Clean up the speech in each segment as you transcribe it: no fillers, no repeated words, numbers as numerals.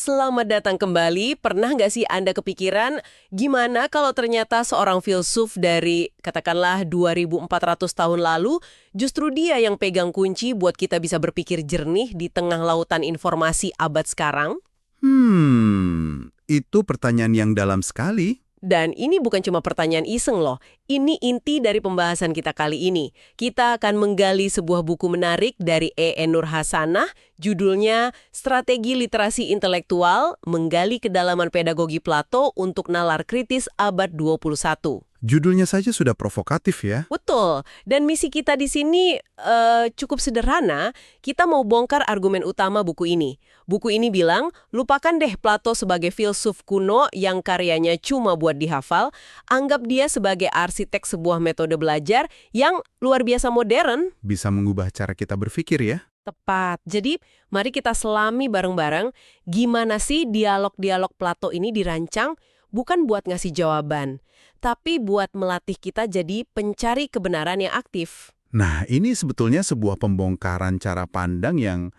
Selamat datang kembali. Pernah nggak sih Anda kepikiran gimana kalau ternyata seorang filsuf dari katakanlah 2400 tahun lalu justru dia yang pegang kunci buat kita bisa berpikir jernih di tengah lautan informasi abad sekarang? Itu pertanyaan yang dalam sekali. Dan ini bukan cuma pertanyaan iseng loh. Ini inti dari pembahasan kita kali ini. Kita akan menggali sebuah buku menarik dari E.N. Nur Hasanah, judulnya Strategi Literasi Intelektual, Menggali Kedalaman Pedagogi Plato untuk Nalar Kritis Abad 21. Judulnya saja sudah provokatif ya. Betul. Dan misi kita di sini cukup sederhana. Kita mau bongkar argumen utama buku ini. Buku ini bilang, lupakan deh Plato sebagai filsuf kuno yang karyanya cuma buat dihafal. Anggap dia sebagai arsitek sebuah metode belajar yang luar biasa modern. Bisa mengubah cara kita berpikir ya. Tepat. Jadi, mari kita selami bareng-bareng gimana sih dialog-dialog Plato ini dirancang bukan buat ngasih jawaban, tapi buat melatih kita jadi pencari kebenaran yang aktif. Nah, ini sebetulnya sebuah pembongkaran cara pandang yang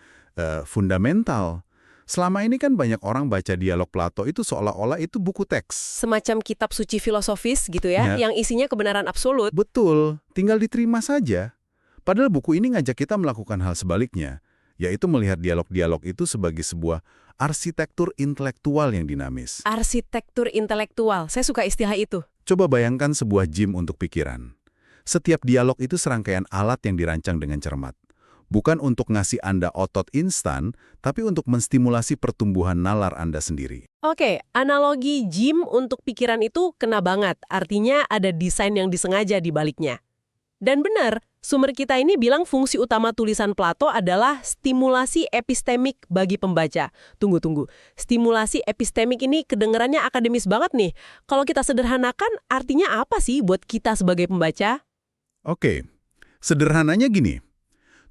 fundamental. Selama ini kan banyak orang baca dialog Plato itu seolah-olah itu buku teks. Semacam kitab suci filosofis gitu ya, Ya. yang isinya kebenaran absolut. Betul, tinggal diterima saja. Padahal buku ini ngajak kita melakukan hal sebaliknya, yaitu melihat dialog-dialog itu sebagai sebuah arsitektur intelektual yang dinamis. Arsitektur intelektual, saya suka istilah itu. Coba bayangkan sebuah gym untuk pikiran. Setiap dialog itu serangkaian alat yang dirancang dengan cermat. Bukan untuk ngasih Anda otot instan, tapi untuk menstimulasi pertumbuhan nalar Anda sendiri. Oke, analogi gym untuk pikiran itu kena banget. Artinya ada desain yang disengaja di baliknya. Dan benar, sumber kita ini bilang fungsi utama tulisan Plato adalah stimulasi epistemik bagi pembaca. Tunggu. Stimulasi epistemik ini kedengarannya akademis banget nih. Kalau kita sederhanakan, artinya apa sih buat kita sebagai pembaca? Oke, sederhananya gini.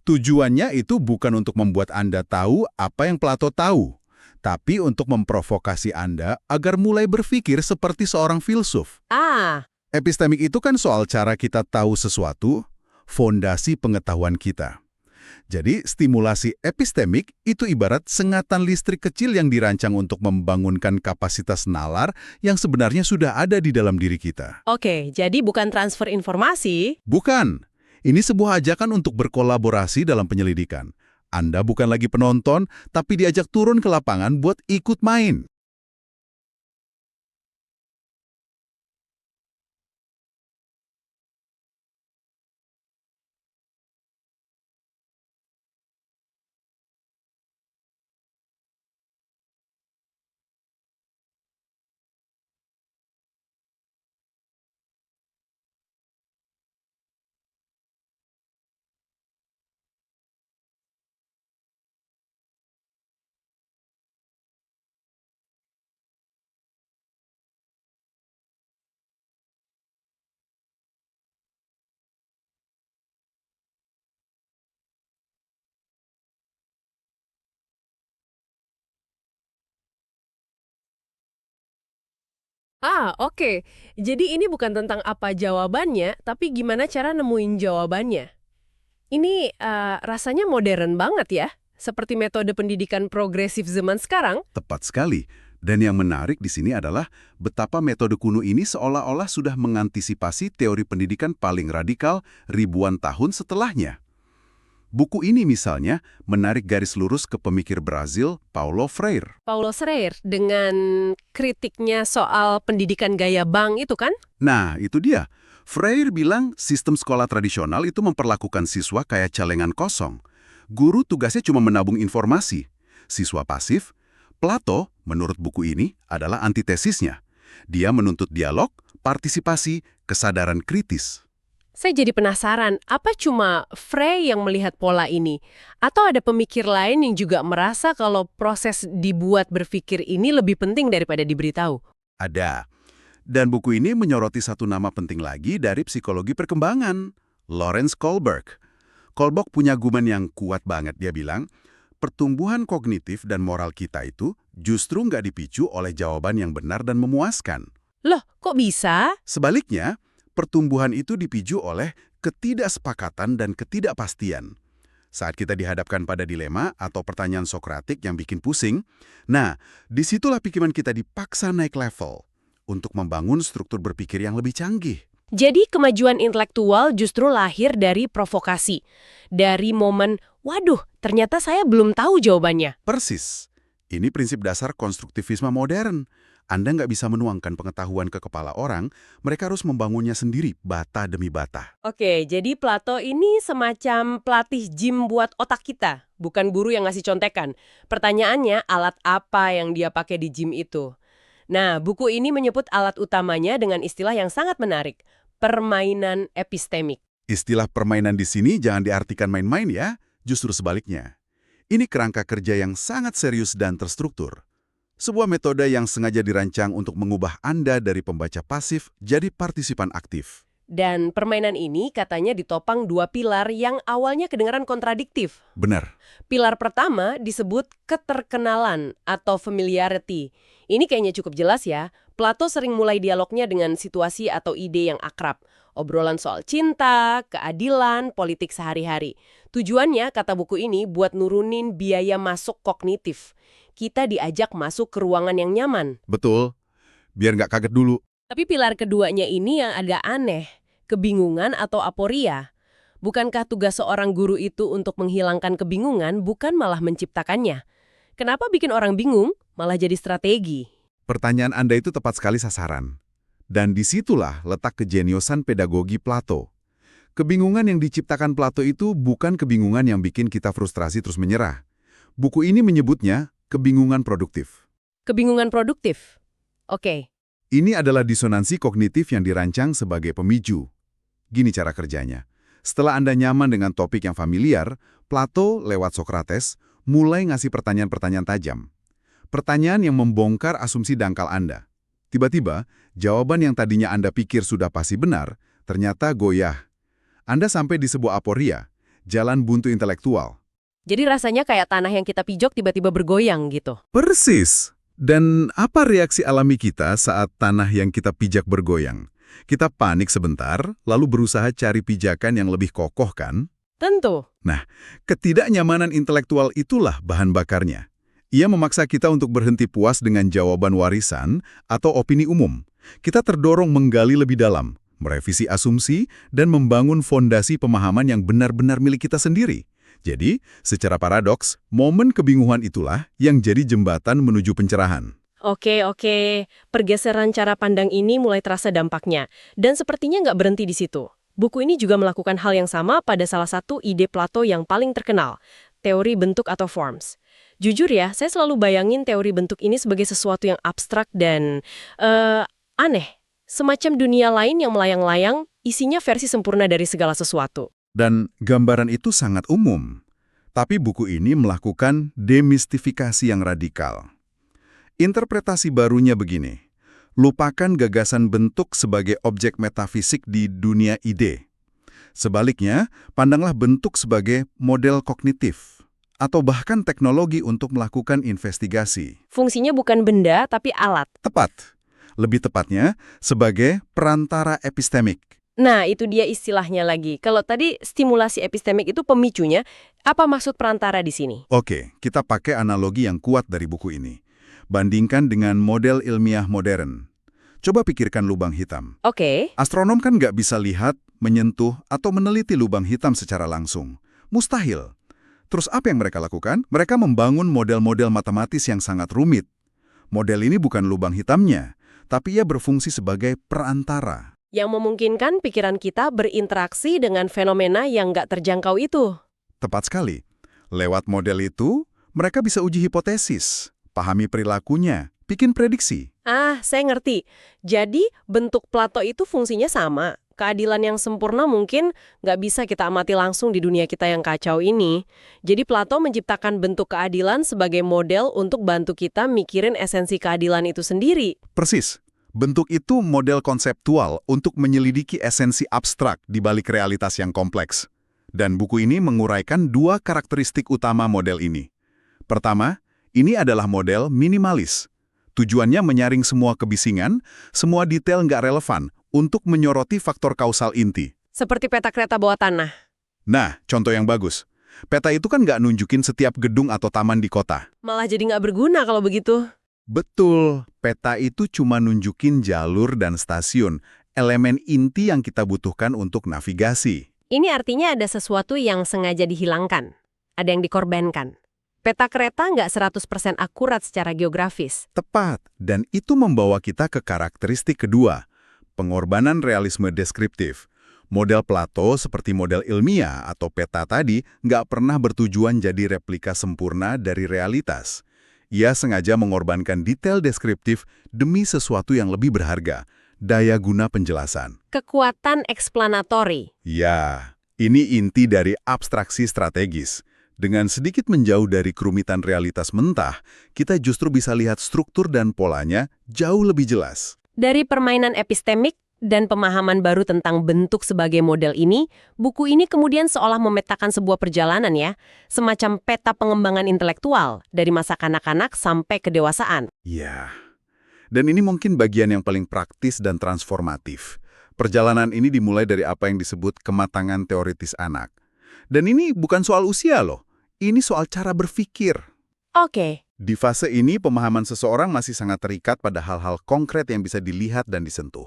Tujuannya itu bukan untuk membuat Anda tahu apa yang Plato tahu, tapi untuk memprovokasi Anda agar mulai berpikir seperti seorang filsuf. Ah, Epistemik itu kan soal cara kita tahu sesuatu, fondasi pengetahuan kita. Jadi, stimulasi epistemik itu ibarat sengatan listrik kecil yang dirancang untuk membangunkan kapasitas nalar yang sebenarnya sudah ada di dalam diri kita. oke, jadi bukan transfer informasi. Bukan. Ini sebuah ajakan untuk berkolaborasi dalam penyelidikan. Anda bukan lagi penonton, tapi diajak turun ke lapangan buat ikut main. Ah, oke. Jadi ini bukan tentang apa jawabannya, tapi gimana cara nemuin jawabannya. Ini rasanya modern banget ya, seperti metode pendidikan progresif zaman sekarang. Tepat sekali. Dan yang menarik di sini adalah betapa metode kuno ini seolah-olah sudah mengantisipasi teori pendidikan paling radikal ribuan tahun setelahnya. Buku ini misalnya menarik garis lurus ke pemikir Brazil, Paulo Freire. Paulo Freire dengan kritiknya soal pendidikan gaya bank itu kan? Nah, itu dia. Freire bilang sistem sekolah tradisional itu memperlakukan siswa kayak celengan kosong. Guru tugasnya cuma menabung informasi. Siswa pasif. Plato, menurut buku ini, adalah antitesisnya. Dia menuntut dialog, partisipasi, kesadaran kritis. Saya jadi penasaran, apa cuma Frey yang melihat pola ini? Atau ada pemikir lain yang juga merasa kalau proses dibuat berpikir ini lebih penting daripada diberitahu? Ada. Dan buku ini menyoroti satu nama penting lagi dari psikologi perkembangan, Lawrence Kohlberg. Kohlberg punya argumen yang kuat banget. Dia bilang, pertumbuhan kognitif dan moral kita itu justru nggak dipicu oleh jawaban yang benar dan memuaskan. Loh, kok bisa? Sebaliknya, pertumbuhan itu dipicu oleh ketidaksepakatan dan ketidakpastian. Saat kita dihadapkan pada dilema atau pertanyaan sokratik yang bikin pusing, nah, disitulah pikiran kita dipaksa naik level untuk membangun struktur berpikir yang lebih canggih. Jadi kemajuan intelektual justru lahir dari provokasi. Dari momen, waduh, ternyata saya belum tahu jawabannya. Persis. Ini prinsip dasar konstruktivisme modern. Anda nggak bisa menuangkan pengetahuan ke kepala orang, mereka harus membangunnya sendiri, bata demi bata. Oke, jadi Plato ini semacam pelatih gym buat otak kita, bukan guru yang ngasih contekan. Pertanyaannya, alat apa yang dia pakai di gym itu? Nah, buku ini menyebut alat utamanya dengan istilah yang sangat menarik, permainan epistemik. Istilah permainan di sini jangan diartikan main-main ya, justru sebaliknya. Ini kerangka kerja yang sangat serius dan terstruktur. Sebuah metode yang sengaja dirancang untuk mengubah Anda dari pembaca pasif jadi partisipan aktif. Dan permainan ini katanya ditopang dua pilar yang awalnya kedengaran kontradiktif. Benar. Pilar pertama disebut keterkenalan atau familiarity. Ini kayaknya cukup jelas ya. Plato sering mulai dialognya dengan situasi atau ide yang akrab. Obrolan soal cinta, keadilan, politik sehari-hari. Tujuannya, kata buku ini, buat nurunin biaya masuk kognitif. Kita diajak masuk ke ruangan yang nyaman. Betul. Biar nggak kaget dulu. Tapi pilar keduanya ini yang agak aneh. Kebingungan atau aporia. Bukankah tugas seorang guru itu untuk menghilangkan kebingungan, bukan malah menciptakannya? Kenapa bikin orang bingung, malah jadi strategi? Pertanyaan Anda itu tepat sekali sasaran. Dan disitulah letak kejeniusan pedagogi Plato. Kebingungan yang diciptakan Plato itu bukan kebingungan yang bikin kita frustrasi terus menyerah. Buku ini menyebutnya kebingungan produktif. Kebingungan produktif? Oke. Ini adalah disonansi kognitif yang dirancang sebagai pemicu. Gini cara kerjanya. Setelah Anda nyaman dengan topik yang familiar, Plato lewat Sokrates mulai ngasih pertanyaan-pertanyaan tajam. Pertanyaan yang membongkar asumsi dangkal Anda. Tiba-tiba, jawaban yang tadinya Anda pikir sudah pasti benar, ternyata goyah. Anda sampai di sebuah aporia, jalan buntu intelektual. Jadi rasanya kayak tanah yang kita pijok tiba-tiba bergoyang gitu. Persis. Dan apa reaksi alami kita saat tanah yang kita pijak bergoyang? Kita panik sebentar, lalu berusaha cari pijakan yang lebih kokoh kan? Tentu. Nah, ketidaknyamanan intelektual itulah bahan bakarnya. Ia memaksa kita untuk berhenti puas dengan jawaban warisan atau opini umum. Kita terdorong menggali lebih dalam, merevisi asumsi, dan membangun fondasi pemahaman yang benar-benar milik kita sendiri. Jadi, secara paradoks, momen kebingungan itulah yang jadi jembatan menuju pencerahan. Oke. Pergeseran cara pandang ini mulai terasa dampaknya. Dan sepertinya nggak berhenti di situ. Buku ini juga melakukan hal yang sama pada salah satu ide Plato yang paling terkenal, teori bentuk atau forms. Jujur ya, saya selalu bayangin teori bentuk ini sebagai sesuatu yang abstrak dan aneh. Semacam dunia lain yang melayang-layang, isinya versi sempurna dari segala sesuatu. Dan gambaran itu sangat umum. Tapi buku ini melakukan demistifikasi yang radikal. Interpretasi barunya begini. Lupakan gagasan bentuk sebagai objek metafisik di dunia ide. Sebaliknya, pandanglah bentuk sebagai model kognitif atau bahkan teknologi untuk melakukan investigasi. Fungsinya bukan benda, tapi alat. Tepat. Lebih tepatnya, sebagai perantara epistemik. Nah, itu dia istilahnya lagi. Kalau tadi stimulasi epistemik itu pemicunya, apa maksud perantara di sini? Oke, kita pakai analogi yang kuat dari buku ini. Bandingkan dengan model ilmiah modern. Coba pikirkan lubang hitam. Oke. Astronom kan nggak bisa lihat, menyentuh, atau meneliti lubang hitam secara langsung. Mustahil. Terus apa yang mereka lakukan? Mereka membangun model-model matematis yang sangat rumit. Model ini bukan lubang hitamnya, tapi ia berfungsi sebagai perantara. Yang memungkinkan pikiran kita berinteraksi dengan fenomena yang nggak terjangkau itu. Tepat sekali. Lewat model itu, mereka bisa uji hipotesis, pahami perilakunya, bikin prediksi. Saya ngerti. Jadi, bentuk Plato itu fungsinya sama. Keadilan yang sempurna mungkin nggak bisa kita amati langsung di dunia kita yang kacau ini. Jadi, Plato menciptakan bentuk keadilan sebagai model untuk bantu kita mikirin esensi keadilan itu sendiri. Persis. Bentuk itu model konseptual untuk menyelidiki esensi abstrak di balik realitas yang kompleks. Dan buku ini menguraikan dua karakteristik utama model ini. Pertama, ini adalah model minimalis. Tujuannya menyaring semua kebisingan, semua detail nggak relevan untuk menyoroti faktor kausal inti. Seperti peta kereta bawah tanah. Nah, contoh yang bagus. Peta itu kan nggak nunjukin setiap gedung atau taman di kota. Malah jadi nggak berguna kalau begitu. Betul, peta itu cuma nunjukin jalur dan stasiun, elemen inti yang kita butuhkan untuk navigasi. Ini artinya ada sesuatu yang sengaja dihilangkan. Ada yang dikorbankan. Peta kereta nggak 100% akurat secara geografis. Tepat, dan itu membawa kita ke karakteristik kedua, pengorbanan realisme deskriptif. Model Plato seperti model ilmiah atau peta tadi nggak pernah bertujuan jadi replika sempurna dari realitas. Ia sengaja mengorbankan detail deskriptif demi sesuatu yang lebih berharga, daya guna penjelasan. Kekuatan eksplanatori. Ya, ini inti dari abstraksi strategis. Dengan sedikit menjauh dari kerumitan realitas mentah, kita justru bisa lihat struktur dan polanya jauh lebih jelas. Dari permainan epistemik dan pemahaman baru tentang bentuk sebagai model ini, buku ini kemudian seolah memetakan sebuah perjalanan ya, semacam peta pengembangan intelektual dari masa kanak-kanak sampai kedewasaan. Ya, dan ini mungkin bagian yang paling praktis dan transformatif. Perjalanan ini dimulai dari apa yang disebut kematangan teoritis anak. Dan ini bukan soal usia loh, ini soal cara berpikir. Oke. Di fase ini, pemahaman seseorang masih sangat terikat pada hal-hal konkret yang bisa dilihat dan disentuh.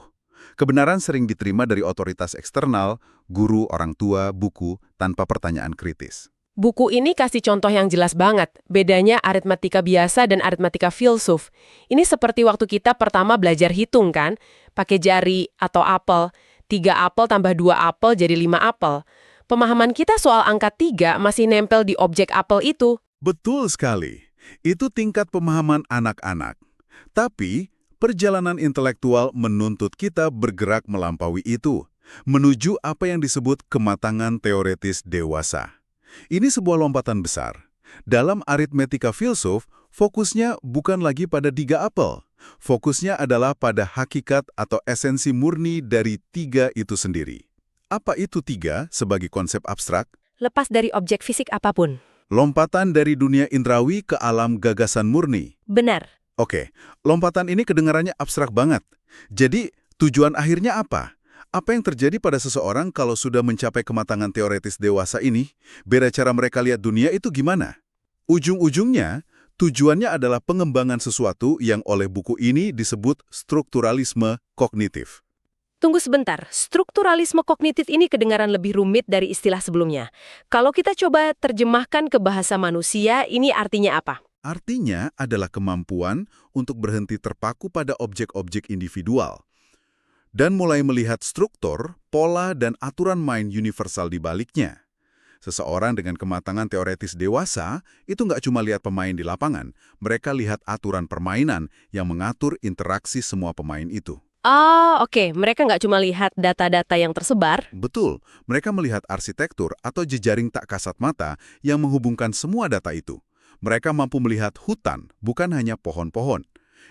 Kebenaran sering diterima dari otoritas eksternal, guru, orang tua, buku, tanpa pertanyaan kritis. Buku ini kasih contoh yang jelas banget, bedanya aritmatika biasa dan aritmatika filsuf. Ini seperti waktu kita pertama belajar hitung kan, pakai jari atau apel. 3 apel tambah 2 apel jadi 5 apel. Pemahaman kita soal angka 3 masih nempel di objek apel itu. Betul sekali. Itu tingkat pemahaman anak-anak. Tapi, perjalanan intelektual menuntut kita bergerak melampaui itu, menuju apa yang disebut kematangan teoretis dewasa. Ini sebuah lompatan besar. Dalam aritmetika filsuf, fokusnya bukan lagi pada 3 apel. Fokusnya adalah pada hakikat atau esensi murni dari 3 itu sendiri. Apa itu 3 sebagai konsep abstrak? Lepas dari objek fisik apapun. Lompatan dari dunia indrawi ke alam gagasan murni. Benar. Oke, lompatan ini kedengarannya abstrak banget. Jadi, tujuan akhirnya apa? Apa yang terjadi pada seseorang kalau sudah mencapai kematangan teoretis dewasa ini? Beda cara mereka lihat dunia itu gimana? Ujung-ujungnya, tujuannya adalah pengembangan sesuatu yang oleh buku ini disebut strukturalisme kognitif. Tunggu sebentar, strukturalisme kognitif ini kedengaran lebih rumit dari istilah sebelumnya. Kalau kita coba terjemahkan ke bahasa manusia, ini artinya apa? Artinya adalah kemampuan untuk berhenti terpaku pada objek-objek individual dan mulai melihat struktur, pola, dan aturan main universal di baliknya. Seseorang dengan kematangan teoretis dewasa itu nggak cuma lihat pemain di lapangan, mereka lihat aturan permainan yang mengatur interaksi semua pemain itu. Oke. Mereka nggak cuma lihat data-data yang tersebar. Betul, mereka melihat arsitektur atau jejaring tak kasat mata yang menghubungkan semua data itu. Mereka mampu melihat hutan, bukan hanya pohon-pohon.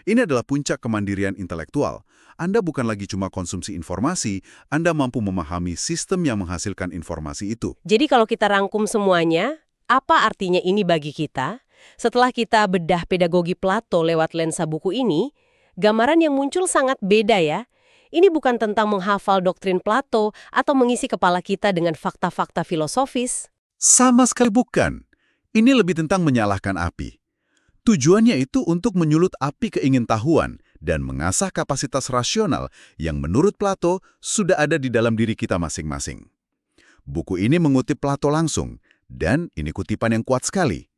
Ini adalah puncak kemandirian intelektual. Anda bukan lagi cuma konsumsi informasi, Anda mampu memahami sistem yang menghasilkan informasi itu. Jadi kalau kita rangkum semuanya, apa artinya ini bagi kita? Setelah kita bedah pedagogi Plato lewat lensa buku ini, gambaran yang muncul sangat beda ya. Ini bukan tentang menghafal doktrin Plato atau mengisi kepala kita dengan fakta-fakta filosofis. Sama sekali bukan. Ini lebih tentang menyalahkan api. Tujuannya itu untuk menyulut api keingintahuan dan mengasah kapasitas rasional yang menurut Plato sudah ada di dalam diri kita masing-masing. Buku ini mengutip Plato langsung, dan ini kutipan yang kuat sekali.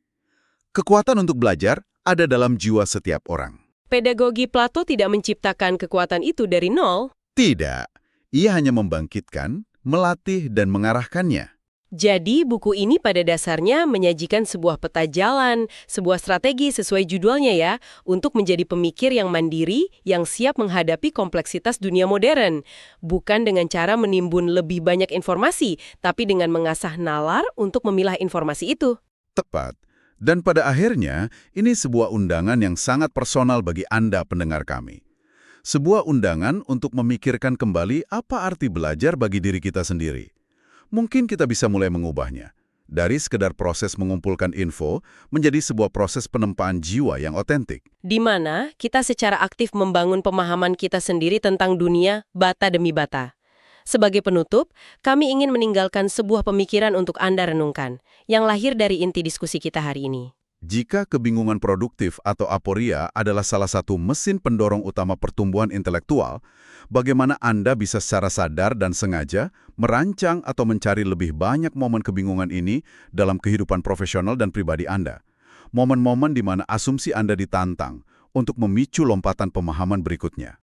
Kekuatan untuk belajar ada dalam jiwa setiap orang. Pedagogi Plato tidak menciptakan kekuatan itu dari nol. Tidak, ia hanya membangkitkan, melatih, dan mengarahkannya. Jadi buku ini pada dasarnya menyajikan sebuah peta jalan, sebuah strategi sesuai judulnya ya, untuk menjadi pemikir yang mandiri, yang siap menghadapi kompleksitas dunia modern. Bukan dengan cara menimbun lebih banyak informasi, tapi dengan mengasah nalar untuk memilah informasi itu. Tepat. Dan pada akhirnya, ini sebuah undangan yang sangat personal bagi Anda pendengar kami. Sebuah undangan untuk memikirkan kembali apa arti belajar bagi diri kita sendiri. Mungkin kita bisa mulai mengubahnya. Dari sekedar proses mengumpulkan info, menjadi sebuah proses penempaan jiwa yang otentik. Di mana kita secara aktif membangun pemahaman kita sendiri tentang dunia bata demi bata. Sebagai penutup, kami ingin meninggalkan sebuah pemikiran untuk Anda renungkan, yang lahir dari inti diskusi kita hari ini. Jika kebingungan produktif atau aporia adalah salah satu mesin pendorong utama pertumbuhan intelektual, bagaimana Anda bisa secara sadar dan sengaja merancang atau mencari lebih banyak momen kebingungan ini dalam kehidupan profesional dan pribadi Anda? Momen-momen di mana asumsi Anda ditantang untuk memicu lompatan pemahaman berikutnya.